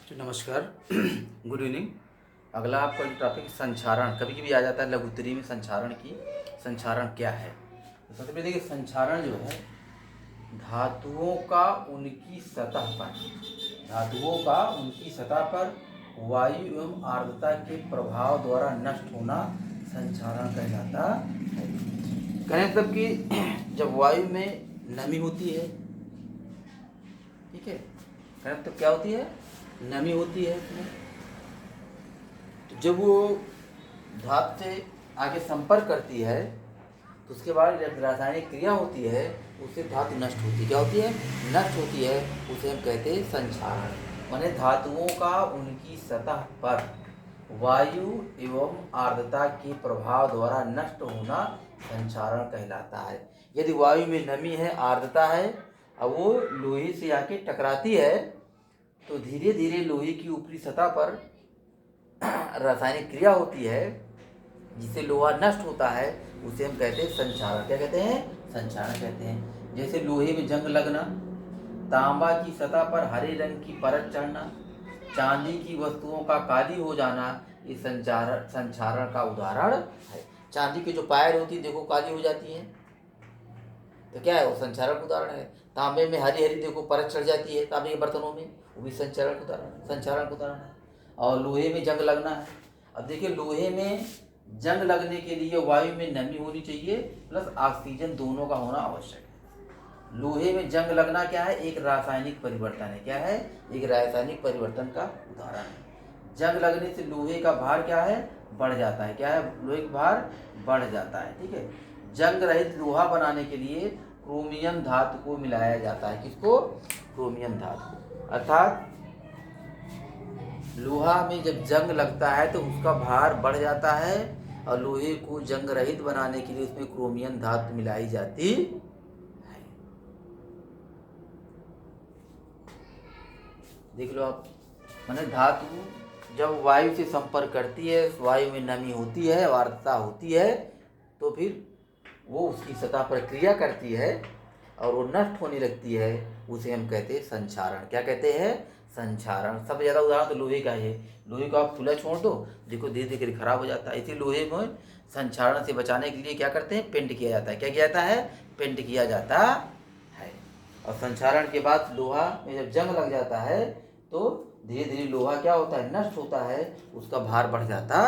जी नमस्कार। Good evening. अगला आपका जो टॉपिक संक्षारण कभी कभी आ जाता है लघुत्तरी में। संक्षारण की संक्षारण क्या है? तो सबसे पहले देखिए, संक्षारण जो है धातुओं का उनकी सतह पर धातुओं का उनकी सतह पर वायु एवं आर्द्रता के प्रभाव द्वारा नष्ट होना संक्षारण कहलाता है। कहें मतलब कि जब वायु में नमी होती है, ठीक है, कहें तो क्या होती है, नमी होती है इसमें। तो जब वो धातु से आगे संपर्क करती है तो उसके बाद जब रासायनिक क्रिया होती है उससे धातु नष्ट होती है। क्या होती है? नष्ट होती है। उसे हम कहते हैं संक्षारण। माने धातुओं का उनकी सतह पर वायु एवं आर्द्रता के प्रभाव द्वारा नष्ट होना संक्षारण कहलाता है। यदि वायु में नमी है, आर्द्रता है, अब वो लोहे से आके टकराती है तो धीरे धीरे लोहे की ऊपरी सतह पर रासायनिक क्रिया होती है जिससे लोहा नष्ट होता है। उसे हम कहते हैं संक्षारण। क्या कहते हैं? संक्षारण कहते हैं। जैसे लोहे में जंग लगना, तांबा की सतह पर हरे रंग की परत चढ़ना, चांदी की वस्तुओं का काली हो जाना, ये संक्षारण का उदाहरण है। चांदी की जो पायल होती है देखो काली हो जाती है, तो क्या है? वो संक्षारण का उदाहरण है। तांबे में हरी हरी देखो परत चढ़ जाती है तांबे के बर्तनों में, वो भी संक्षारण का उदाहरण है। और लोहे में जंग लगना है। अब देखिए, लोहे में जंग लगने के लिए वायु में नमी होनी चाहिए प्लस ऑक्सीजन दोनों का होना आवश्यक है। लोहे में जंग लगना क्या है? एक रासायनिक परिवर्तन है। क्या है? एक रासायनिक परिवर्तन का उदाहरण है। जंग लगने से लोहे का भार क्या है? बढ़ जाता है। क्या है? लोहे का भार बढ़ जाता है। ठीक है। जंग रहित लोहा बनाने के लिए क्रोमियम धातु को मिलाया जाता है। किसको? क्रोमियम धातु को। अर्थात लोहा में जब जंग लगता है तो उसका भार बढ़ जाता है और लोहे को जंग रहित बनाने के लिए उसमें क्रोमियम धातु मिलाई जाती है। देख लो आप, माने धातु जब वायु से संपर्क करती है, वायु में नमी होती है, आर्द्रता होती है, तो फिर वो उसकी सतह पर क्रिया करती है और वो नष्ट होने लगती है। उसे हम कहते हैं संक्षारण। क्या कहते हैं? संक्षारण। सबसे ज़्यादा उदाहरण तो लोहे का है। लोहे को आप खुला छोड़ दो, देखो धीरे धीरे खराब हो जाता है। इसी लोहे में संक्षारण से बचाने के लिए क्या करते हैं? पेंट किया जाता है। क्या किया जाता है? पेंट किया जाता है। और संक्षारण के बाद लोहा में जब जंग लग जाता है तो धीरे धीरे लोहा क्या होता है? नष्ट होता है, उसका भार बढ़ जाता